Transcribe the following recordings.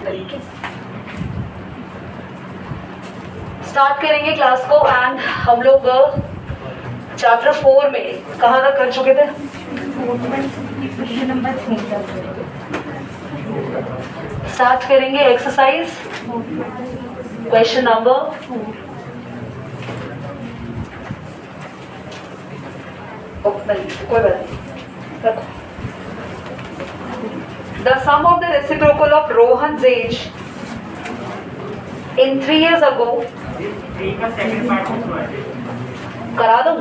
तरीके। स्टार्ट करेंगे क्लास को एंड हम लोग चैप्टर 4 में कहाँ तक कर चुके थे? क्वेश्चन नंबर 3 स्टार्ट करेंगे एक्सरसाइज क्वेश्चन नंबर 4। कोई बात नहीं। The sum of the reciprocal of Rohan's age in 3 years ago. करा दो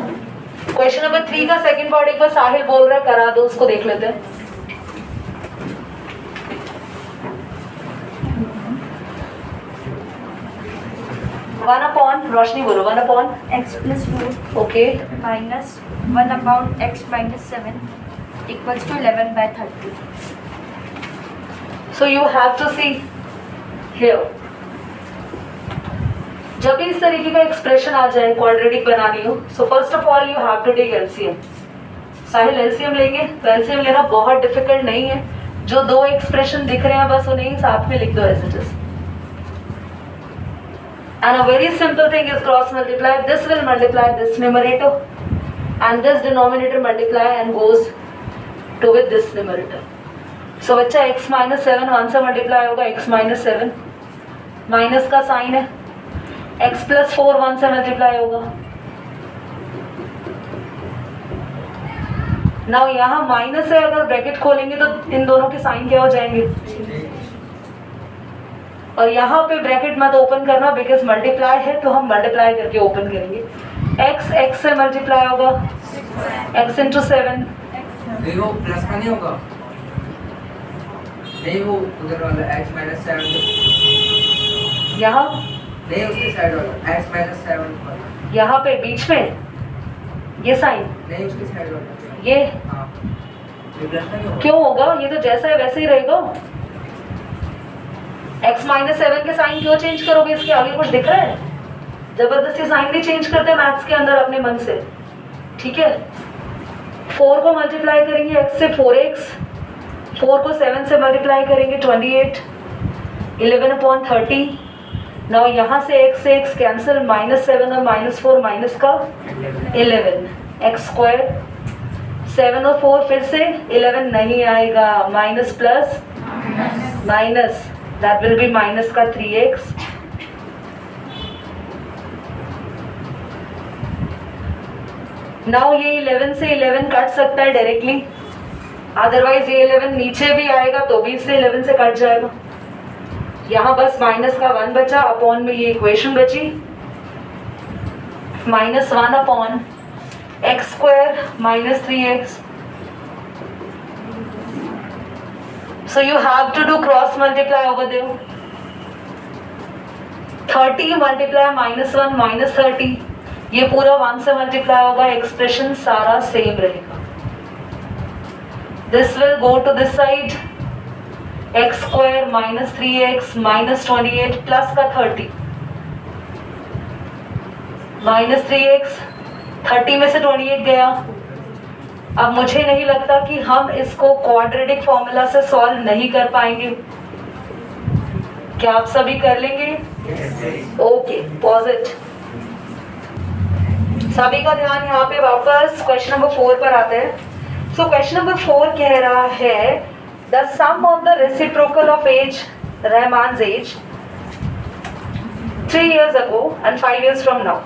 क्वेश्चन नंबर 3 का सेकंड पार्ट एक बार साहिल बोल रहा है, करा दो, उसको देख लेते हैं। वन अपॉन, रोशनी बोलो, one upon x plus 4 okay minus 1 about x minus 7 equals to 11 by 30. So you have to see here, जब भी इस तरीके का एक्सप्रेशन आ जाए क्वाड्रेटिक बनानी हो, so first of all you have to take LCM. Sahil LCM लेंगे, तो एलसीएम लेना बहुत डिफिकल्ट नहीं है। जो दो एक्सप्रेशन दिख रहे हैं बस उन्हें ही साथ में लिख दो as it is. And a very simple thing is cross multiply. This will multiply this numerator and this denominator multiply and goes to with this numerator. So बच्चा x minus 7 1 से multiply होगा, x minus 7 माइनस का sign है, x plus 4 1 से multiply होगा। Now यहाँ minus है, अगर ब्रैकेट खोलेंगे तो इन दोनों के साइन क्या हो जाएंगे, और यहाँ पे ब्रैकेट मत ओपन करना बिकॉज मल्टीप्लाई है, तो हम मल्टीप्लाई करके ओपन करेंगे। x x से मल्टीप्लाई होगा, x इंटू 7। नहीं वो प्लस का नहीं होगा, नहीं वो उधर वाला x माइनस 7 यहाँ नहीं, उसके साइड वाला x माइनस 7 यहाँ पे बीच में ये साइन, नहीं उसके साइड वाला ये हाँ, ये प्लस का नहीं होगा। क्यों होगा, ये तो जैसा है वैसे ही रहेगा। x माइनस 7 के साइन क्यों चेंज करोगे, इसके आगे कुछ दिख रहा है? जबरदस्ती साइन नहीं चेंज करते मैथ्स के अंदर अपने मन से, ठीक है। 4 को मल्टीप्लाई करेंगे x से 4x, 4 को 7 से मल्टीप्लाई करेंगे 28, 11 अपॉन 30। नाउ यहाँ से x कैंसिल, -7 और -4 माइनस का 11, x स्क्वायर, 7 और 4 फिर से 11 नहीं आएगा, minus plus minus, that will be minus का 3x। नाउ ये 11 से 11 कट सकता है डायरेक्टली, अदरवाइज ये 11 नीचे भी आएगा तो भी इससे 11 से कट जाएगा। यहाँ बस माइनस का 1 बचा, अपॉन में ये इक्वेशन बची, -1 upon x square minus 3x। So you have to do cross multiply over there. 30 multiply -1 -30, ये पूरा 1 से मल्टीप्लाई होगा, एक्सप्रेशन सारा सेम रहेगा। This will go to this side, x square minus 3x minus 28 plus का 30 minus 3x, 30 में से 28 गया। अब मुझे नहीं लगता कि हम इसको क्वाड्रेटिक फॉर्मूला से सॉल्व नहीं कर पाएंगे, क्या आप सभी कर लेंगे? Okay, posit. सभी का ध्यान यहाँ पे वापस क्वेश्चन नंबर 4 पर आते हैं। सो क्वेश्चन नंबर 4 कह रहा है the sum of the reciprocal of age, Rahman's age 3 years ago and 5 years from now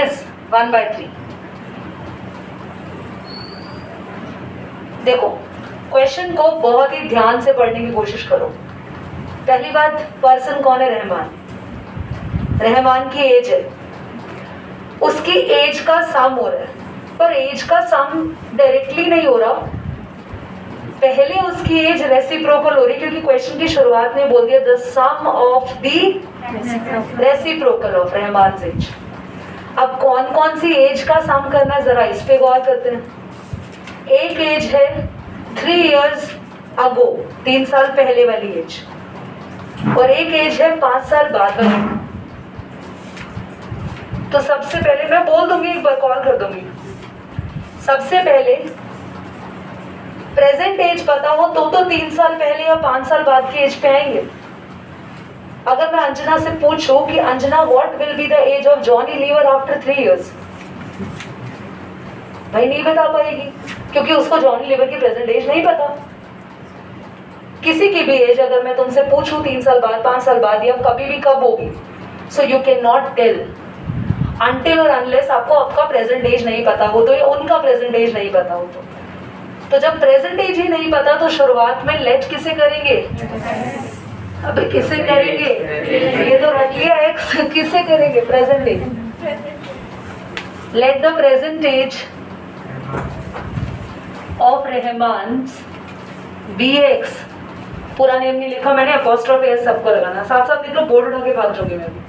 is 1/3। देखो क्वेश्चन को बहुत ही ध्यान से पढ़ने की कोशिश करो। पहली बात, पर्सन कौन है? रहमान। रहमान की एज है, उसकी एज का सम हो रहा है, पर एज का सम डायरेक्टली नहीं हो रहा, पहले उसकी एज रेसिप्रोकल हो रही, क्योंकि क्वेश्चन की शुरुआत में बोल दिया the sum of the reciprocal of Rahman's age. अब कौन कौन सी एज का सम करना है, जरा इस पे गौर करते हैं। एक एज है 3 years ago, 3 साल पहले वाली एज, और एक एज है 5 साल बाद वाली। तो सबसे पहले मैं बोल दूंगी, एक बार कॉल कर दूंगी। सबसे पहले प्रेजेंट एज पता हो तो 3 साल पहले या 5 साल बाद की एज पे आएंगे। अगर मैं अंजना से पूछूं कि Anjana what will be the age of Johnny Lever after 3 years, भाई नहीं बता पाएगी, क्योंकि उसको जॉनी लीवर की प्रेजेंट एज नहीं पता। किसी की भी एज अगर मैं तुमसे पूछूं 3 साल बाद, 5 साल बाद, या कभी भी कब होगी, so you can not tell until और अनलेस आपको आपका प्रेजेंट एज नहीं पता हो तो, या उनका प्रेजेंट एज नहीं पता हो तो जब प्रेजेंट एज ही नहीं पता तो शुरुआत में लेट किसे करेंगे? अबे किसे करेंगे? ये तो रख लिया एक्स, किसे करेंगे? Present age. Let the present age of Rahman be X. पूरा नेम नहीं लिखा मैंने, अपॉस्ट्रोफ एस सबको लगाना, साथ साथ लिख लो, बोर्ड उठा के भाग जाऊंगी मैं भी।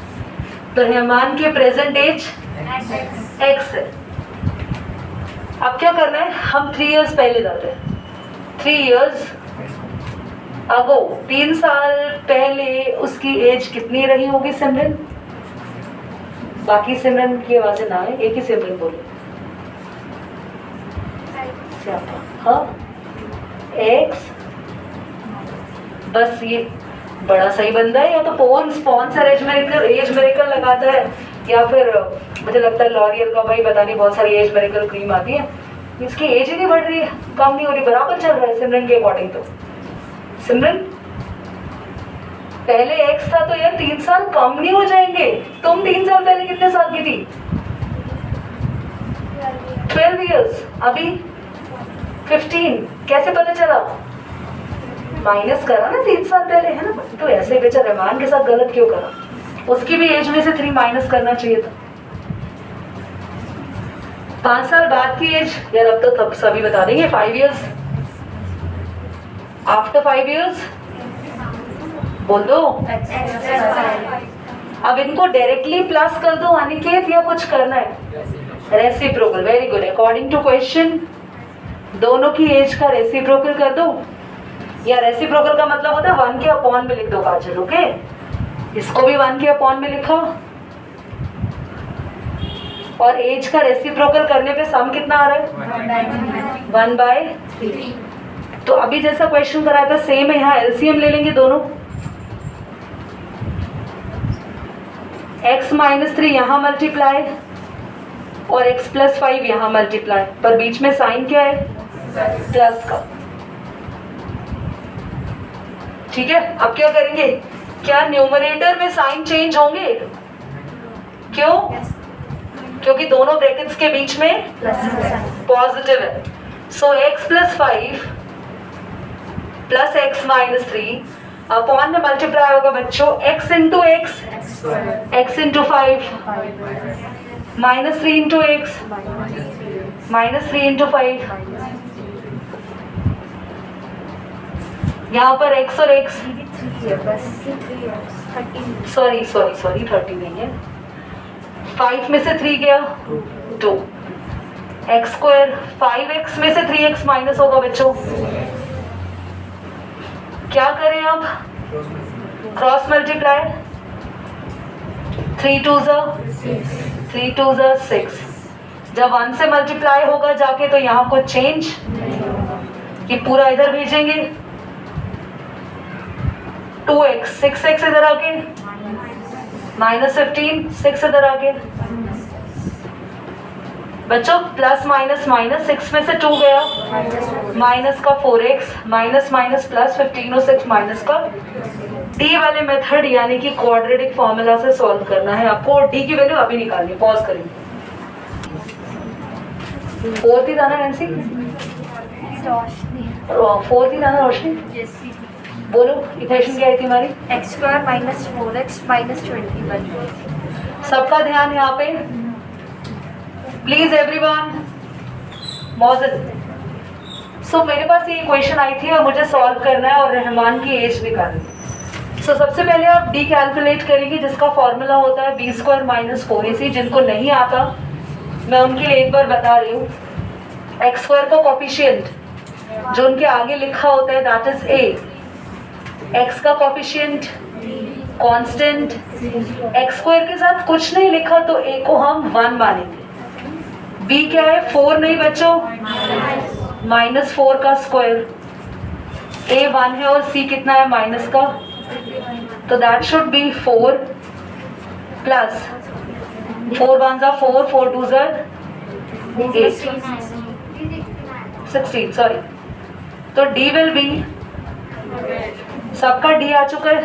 तो रहमान की प्रेजेंट एज एक्स है। अब क्या करना है, हम 3 years पहले जाते हैं। 3 years अगो, 3 साल पहले उसकी एज कितनी रही होगी सिमरन? बाकी सिमरन की आवाजें ना है, एक ही सिमरन बोले। हाँ, एक्स, बस ये बड़ा सही बंदा है, या तो स्पॉन्सर एज मेरिकल लगाता है, या फिर मुझे लगता है लॉरियल का, भाई पता नहीं, बहुत सारी एज मेरिकल क्रीम आती है, इसकी एज ही नहीं बढ़ रही है, कम नहीं हो रही, बराबर चल रहा है सिमरन के अकॉर्डिंग। तो सिमरन पहले एक्स था तो यार 3 साल कम नहीं हो जाएंगे? तुम 3 साल पहले कितने साल की थी? 12 years, अभी 15। कैसे पता चला? माइनस करा ना 3 साल पहले, है ना? तो ऐसे बेचा रहमान के साथ गलत क्यों करा? उसकी भी एज में से 3 माइनस करना चाहिए था। 5 साल बाद की एज यार अब तो तब सभी बता देंगे, 5 years, आफ्टर 5 years बोल दो। अब इनको डायरेक्टली प्लस कर दो अनिकेत, या कुछ करना है? Reciprocal, very good. According to question दोनों की एज का रेसिप्रोकल कर दो, या रेसिप्रोकल का मतलब होता है 1 के अपॉन में लिख दो काजल, ओके? इसको भी 1 के अपॉन में लिखा, और एज का रेसिप्रोकल करने पे सम कितना आ रहा है? 1/3। तो अभी जैसा क्वेश्चन कराया था सेम है, यहाँ एलसीएम ले लेंगे दोनों। x - 3 यहाँ मल्टीप्लाई और x + 5 यहाँ मल्टीप्लाई, पर बीच में साइन क्या है? प्लस का। ठीक है, अब क्या करेंगे? क्या न्यूमरेटर में साइन चेंज होंगे? क्यों? क्योंकि दोनों ब्रैकेट्स के बीच में पॉजिटिव है। सो x + 5 प्लस x - 3 अपॉन में मल्टीप्लाई होगा बच्चों, x × x, x × 5, -3 × x, -3 × 5। यहाँ पर x और x, सॉरी 30 नहीं है, 5 में से 3 गया 2, x², 5x में से 3x माइनस होगा बच्चों। क्या करें अब? Cross multiply, 3 2 6। जब 1 से मल्टीप्लाई होगा जाके तो यहाँ को चेंज, ये पूरा इधर भेजेंगे, 2x, 6x इधर आके, -15, 6 इधर आके। बच्चों प्लस माइनस माइनस, 6 में से 2 गया, माइनस का 4x, माइनस माइनस प्लस, 15 और 6 माइनस का। डी वाले मेथड यानी कि क्वाड्रेटिक फॉर्मूला से सॉल्व करना है आपको, और डी की वैल्यू अभी निकालनी, पॉज करेंगे। 4 थी दाना नैन्सी, 4 थी दाना रोशनी, बोलो इक्वेशन क्या आई थी हमारी? x² - 4x - 21। सबका ध्यान यहाँ पे प्लीज एवरीवन, मौजूद। सो मेरे पास ये इक्वेशन आई थी और मुझे सॉल्व करना है और रहमान की एज निकालनी। सो सबसे पहले आप डी कैलकुलेट करेंगे, जिसका फॉर्मूला होता है b² - 4ac। जिनको नहीं आता मैं उनके लिए एक बार बता रही हूँ। x² का कोफिशिएंट जो उनके आगे लिखा होता है दैट इज a, x का कोफिशिएंट कांस्टेंट, x² के साथ कुछ नहीं लिखा तो a को हम 1 मानेंगे। b क्या है? 4 नहीं बच्चों, -4 का स्क्वायर। a 1 है और c कितना है? माइनस का तो that should be 4 plus 4 1s are 4, 4 2s are 8, 16 sorry. तो D विल बी, सबका D आ चुका है।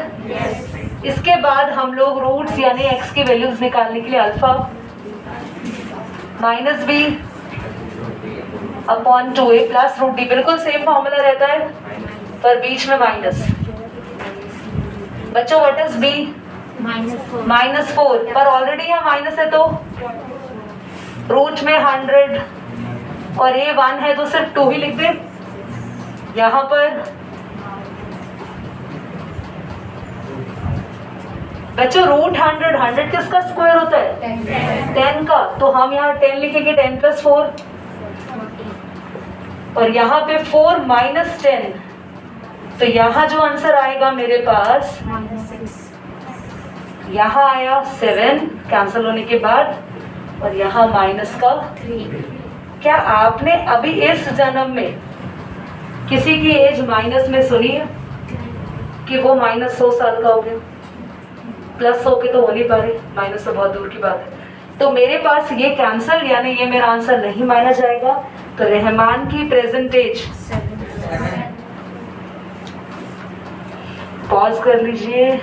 इसके बाद हम लोग रूट्स यानी x की वैल्यूज निकालने के लिए alpha minus B upon 2a plus root D, बिल्कुल सेम फॉर्मूला रहता है पर बीच में माइनस। बच्चों व्हाट इज b? -4, पर ऑलरेडी यहाँ माइनस है तो रूट में 100 और a 1 है तो सिर्फ 2 ही लिख दे। यहाँ पर बच्चों रूट 100 किसका स्क्वायर होता है? 10 का, तो हम यहाँ 10 लिखेंगे, 10 + 4 और यहाँ पे 4 - 10, तो यहाँ जो आंसर आएगा मेरे पास यहाँ आया 7 कैंसिल होने के बाद और यहाँ माइनस का 3। क्या आपने अभी इस जन्म में किसी की एज माइनस में सुनी है कि वो -100 साल का हो गया? +100 के तो हो नहीं पा रहे, माइनस तो बहुत दूर की बात है। तो मेरे पास ये कैंसिल यानी ये मेरा आंसर नहीं माना जाएगा। तो रहमान की प्रेजेंट एज, पॉज कर लीजिए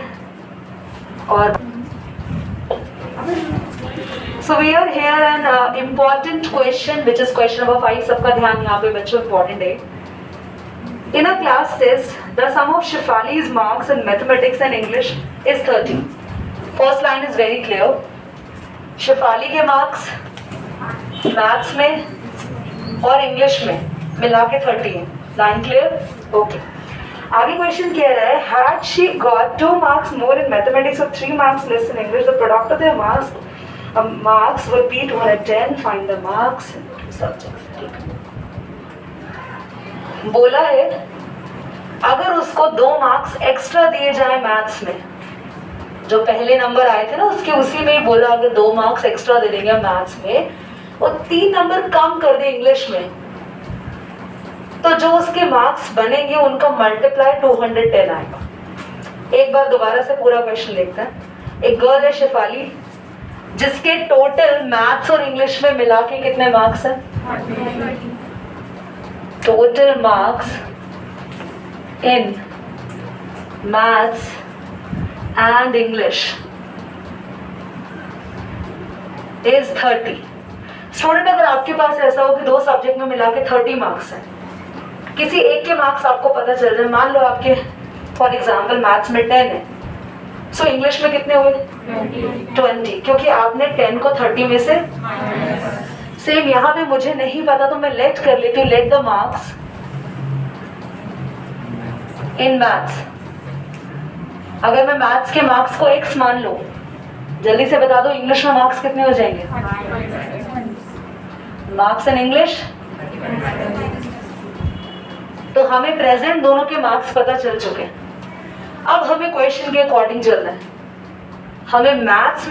और so we are here an important question which is question number 5। सबका ध्यान यहाँ पे बच्चों इम्पॉर्टेंट है। In a class test, the sum of Shefali's marks in mathematics and English is 30. First line is very clear. Shefali के marks maths में और English में मिला के 30 हैं। Line clear? ओके। आगे क्वेश्चन कह रहा है had she got 2 marks more in mathematics or 3 marks less in English, the product of their marks would be 210. Find the marks in subjects. बोला है अगर उसको 2 मार्क्स एक्स्ट्रा दिए जाए मैथ्स में, जो पहले नंबर आए थे ना उसके उसी में ही बोला अगर 2 मार्क्स एक्स्ट्रा दे देंगे मैथ्स में और 3 नंबर कम कर दे इंग्लिश में, तो जो उसके मार्क्स बनेंगे उनका मल्टीप्लाई 210 आएगा। एक बार दोबारा से पूरा क्वेश्चन देखते हैं। एक गर्ल है शेफाली जिसके टोटल मैथ्स और इंग्लिश में मिला के कितने मार्क्स हैं? Total marks in maths and English is 30. Student अगर आपके पास ऐसा हो कि 2 सब्जेक्ट में मिला के 30 मार्क्स हैं, किसी एक के मार्क्स आपको पता चल जाए, मान लो आपके फॉर एग्जाम्पल मैथ्स में 10 है, सो इंग्लिश में कितने हुए? 20, क्योंकि आपने 10 को 30 में से सेम यहाँ पे मुझे नहीं पता तो मैं लेट कर लेती हूँ, let the marks in maths. अगर मैं मैथ्स के मार्क्स को x मान लो, जल्दी से बता दो इंग्लिश में मार्क्स कितने हो जाएंगे? मार्क्स इन इंग्लिश, तो हमें प्रेजेंट दोनों के मार्क्स पता चल चुके हैं। अब हमें क्वेश्चन के अकॉर्डिंग चलना है। हमें मैथ्स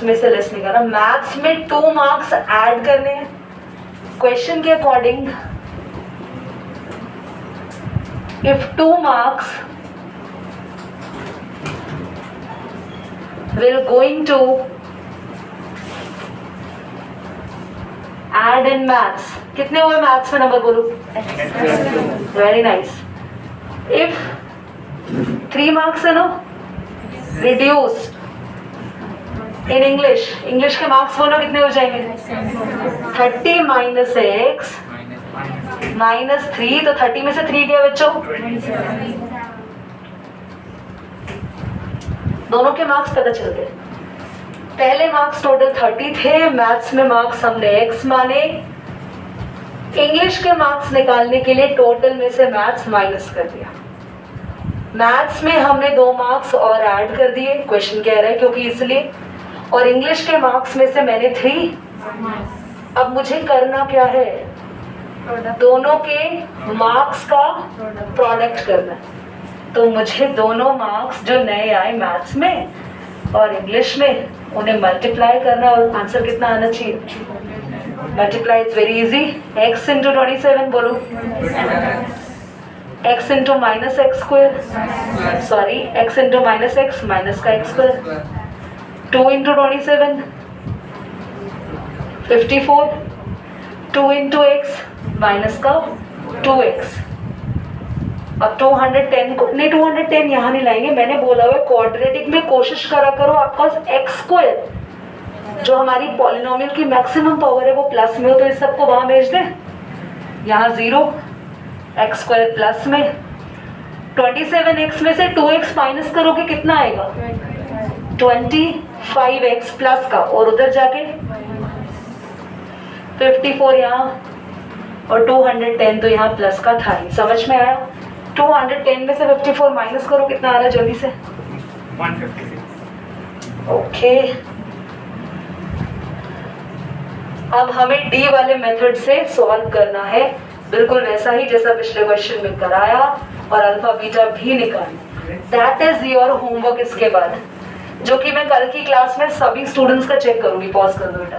में से लेस नहीं करना, मैथ्स में 2 मार्क्स ऐड करने हैं क्वेश्चन के according. If 2 marks will going to add in maths, कितने हुए मैथ्स में नंबर बोलो? Very nice. इफ 3 मार्क्स है ना रिड्यूस्ड इन इंग्लिश के मार्क्स बोलो कितने हो जाएंगे? 30 - x -3, तो 30 में से 3 गया बच्चों, दोनों के मार्क्स पता चल गए। पहले मार्क्स टोटल 30 थे, मैथ्स में मार्क्स हमने x माने, इंग्लिश के मार्क्स निकालने के लिए टोटल में से मैथ्स माइनस कर दिया। मैथ्स में हमने 2 मार्क्स और ऐड कर दिए, क्वेश्चन कह रहा है क्योंकि इसलिए, और इंग्लिश के मार्क्स में से मैंने 3। अब मुझे करना क्या है? दोनों के मार्क्स का प्रोडक्ट करना है। तो मुझे दोनों मार्क्स जो नए आए मैथ्स में और इंग्लिश में उन्हें मल्टीप्लाई करना, और आंसर कितना आना चाहिए? Multiply is very easy. x × 27 बोलो, x into minus x square, sorry x into minus x minus का x square, 2 into 27 54, 2 into x minus का 2x। अब 210 को नहीं, 210 यहाँ नहीं लाएंगे, मैंने बोला हुआ क्वाड्रेटिक में कोशिश करा करो आपका एक्स स्क्वायर जो हमारी पॉलिनोमियल की मैक्सिमम पावर है वो प्लस में हो, तो इस सबको वहां भेज दें, यहाँ 0 एक्स स्क्वायर प्लस में 27x में से 2x माइनस करोगे कितना आएगा 25x प्लस का, और उधर जाके 54 यहाँ और 210 तो यहाँ प्लस का था ही। समझ में आया? 210 में से 54 माइनस करो कितना आ रहा है जल्दी से 156। ओके अब हमें डी वाले मेथड से सॉल्व करना है, बिल्कुल वैसा ही जैसा पिछले क्वेश्चन में कराया, और अल्फा बीटा भी निकालना। दैट इज योर होमवर्क इसके बाद, जो कि मैं कल की क्लास में सभी स्टूडेंट्स का चेक करूंगी। पॉज कर दो बेटा,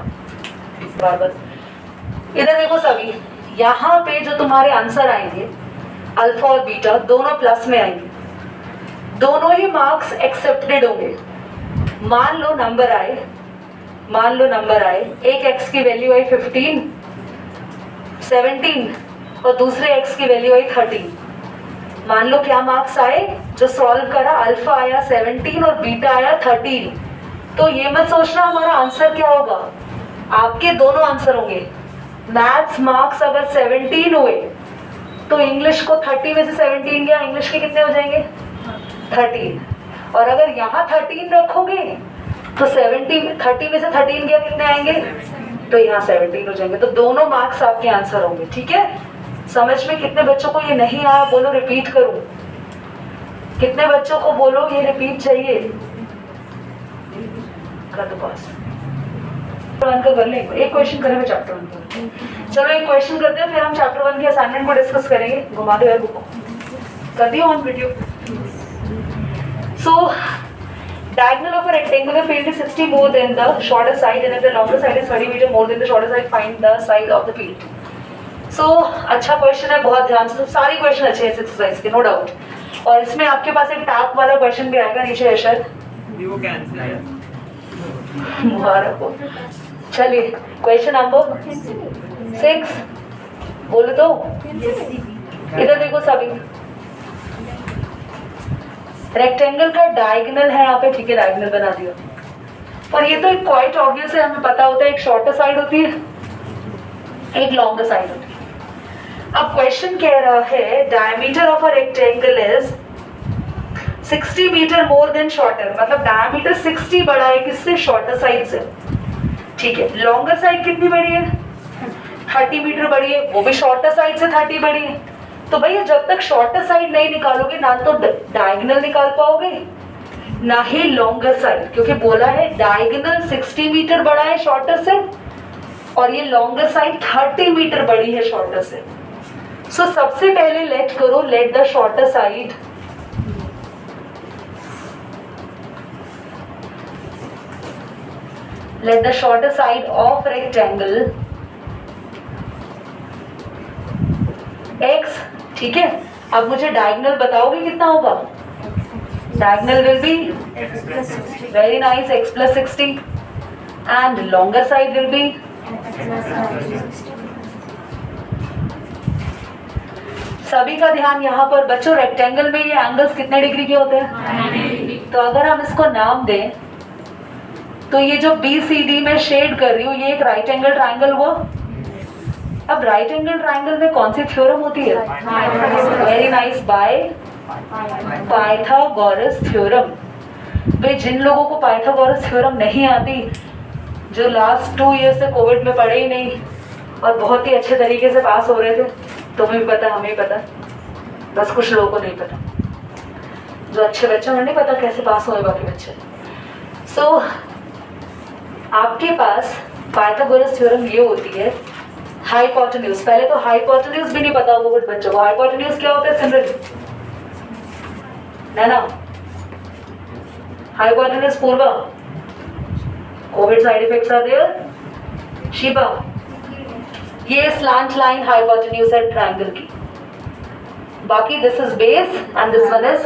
बराबर। इधर देखो सभी, यहाँ पे जो तुम्हारे आंसर आएंगे अल्फा और बीटा दोनों प्लस में आएंगे, दोनों ही मार्क्स एक्सेप्टेड होंगे। मान लो नंबर आए, एक x की वैल्यू आई 15, 17 और दूसरे x की वैल्यू आई 13। मान लो क्या मार्क्स आए, जो सॉल्व करा अल्फा आया 17 और बीटा आया 13। तो ये मत सोचना हमारा आंसर क्या होगा, आपके दोनों आंसर होंगे। मैथ्स मार्क्स अगर 17 हुए तो इंग्लिश को 30 में से 17 गया, इंग्लिश के कितने हो जाएंगे 13, और अगर यहाँ 13 रखोगे तो 30 में से 13 गया कितने आएंगे, तो यहाँ 17 हो जाएंगे। तो दोनों मार्क्स आपके आंसर होंगे, ठीक है। समझ में कितने बच्चों को ये नहीं आया बोलो, रिपीट करूं? कितने बच्चों को बोलो ये रिपीट चाहिए? कर दो पास। चैप्टर 1 का कर ले, एक क्वेश्चन करेंगे चैप्टर 1 का। चलो एक क्वेश्चन करते हैं, फिर हम चैप्टर 1 के असाइनमेंट को डिस्कस करेंगे। घुमा दो यार बुक, कर दियो on video. So diagonal of a rectangular field is 60 more than the shorter side, and if the longer side is 30 meter more than the shorter side, find the side of the field. So अच्छा question है, बहुत ध्यान से, सारी question अच्छे हैं इस exercise के, नो डाउट। और इसमें आपके पास एक टास्क वाला क्वेश्चन भी आएगा नीचे अशर, वो कैंसिल है मुबारक हो। चलिए क्वेश्चन नंबर 6 बोलो तो, इधर देखो सभी, रेक्टेंगल का डायगोनल है यहाँ पे, ठीक है, डायगोनल बना दिया। और ये तो एक क्वाइट ऑब्वियस है, हमें पता होता है एक शॉर्टर साइड होती है, एक लॉन्गर साइड होती है। अब क्वेश्चन कह रहा है diameter of a rectangle is 60 metre more than shorter, मतलब डायमीटर 60 बड़ा है किससे, शॉर्टर साइड से, ठीक है। लॉन्गर साइड कितनी बड़ी है, 30 मीटर बड़ी है, वो भी शॉर्टर साइड से 30 बड़ी है। तो भैया जब तक शॉर्टर साइड नहीं निकालोगे ना तो डायगोनल निकाल पाओगे ना ही लॉन्गर साइड, क्योंकि बोला है डायगोनल 60 मीटर बड़ा है शॉर्टर से, और ये लॉन्गर साइड 30 मीटर बड़ी है शॉर्टर से। सो सबसे पहले लेट करो, let the shorter side of rectangle x, ठीक है। अब मुझे डायगोनल बताओगे कितना होगा, diagonal will be very nice x plus 60 and longer side will be सभी का ध्यान यहाँ पर बच्चों, रेक्टेंगल में ये एंगल्स कितने डिग्री के होते हैं, तो अगर हम इसको नाम दें तो ये जो BCD में शेड कर रही हूँ ये एक राइट एंगल ट्राइंगल हुआ। अब राइट एंगल ट्राइंगल में कौन सी थ्योरम होती है, very nice, by Pythagoras theorem. भाई जिन लोगों को पाइथागोरस थ्योरम नहीं आती, जो लास्ट 2 ईयर से कोविड में पढ़े ही नहीं और बहुत ही अच्छे तरीके से पास हो रहे थे, तुम्हें भी पता हमें भी पता, बस कुछ लोगों को नहीं पता, जो अच्छे बच्चे उन्हें नहीं पता कैसे पास हुए बाकी बच्चे। सो आपके पास पाइथागोरस थ्योरम ये होती है हाइपोटेन्यूज। पहले तो हाइपोटेन्यूज भी नहीं पता होगा कुछ बच्चों को, हाइपोटेन्यूज क्या होता है सिमरन, ना hypotenuse Purva, covid side effects are there Shiba, ये स्लैंट लाइन हाइपोटेन्यूज है ट्रायंगल की, बाकी this is base and this one is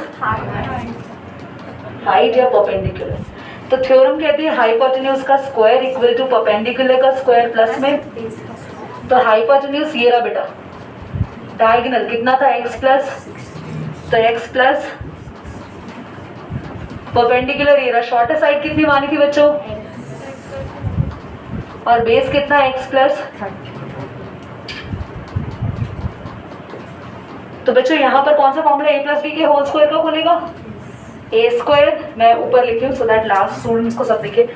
height या परपेंडिकुलर। तो थ्योरम कहती है हाइपोटेन्यूज का स्क्वायर इक्वल टू परपेंडिकुलर का स्क्वायर प्लस में, तो हाइपोटेन्यूज ये रहा बेटा, डायगोनल कितना था x प्लस, तो x प्लस परपेंडिकुलर ये रहा, शॉर्टर साइड कितनी मानी थी बच्चों, और बेस कितना x प्लस। तो बच्चों यहाँ पर कौन सा फॉर्मूला a प्लस बी के होल स्क्वायर का खुलेगा, ए स्क्वायर, मैं ऊपर लिखी हूँ सो दैट लास्ट स्टूडेंट्स को सब दिखे।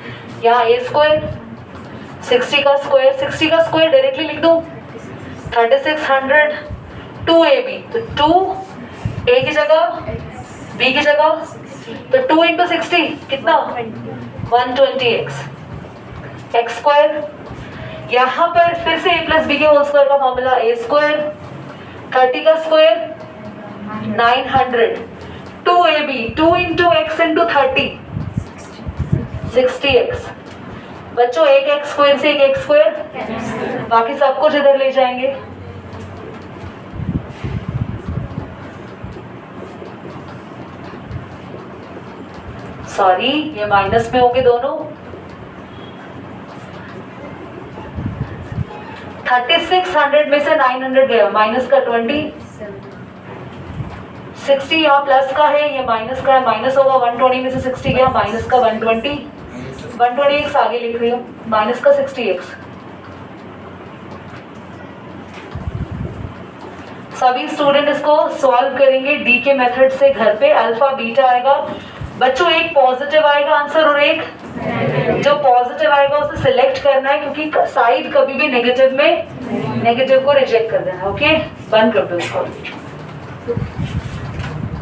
यहाँ ए स्क्वायर 60 का स्क्वायर, 60 का स्क्वायर डायरेक्टली लिख दो 3600 2ab, तो 2 a की जगह b की जगह, तो 2 इंटू 60 कितना 120x x स्क्वायर। यहाँ पर फिर से a प्लस बी के होल स्क्वायर का फॉर्मूला a स्क्वायर 30 का square 900 2ab 2 into x into 30 60x। बच्चों एक एक्स स्क्वायर से एक एक्स स्क्वायर, बाकी सब कुछ इधर ले जाएंगे। सॉरी ये माइनस में होंगे दोनों, 3600 में से 900 गया, माइनस का 20, 60 यहाँ प्लस का है, ये माइनस का है, माइनस होगा 120 में से 60 गया, माइनस का 120x आगे लिख रही हूँ, माइनस का 60x। सभी स्टूडेंट इसको सॉल्व करेंगे डी के मेथड से घर पे। अल्फा बीटा आएगा बच्चों, एक पॉजिटिव आएगा आंसर और एक जो पॉजिटिव आएगा उसे सिलेक्ट करना है, क्योंकि साइड कभी भी नेगेटिव में नेगेटिव को रिजेक्ट कर देना। ओके, बंद कर दो इसको।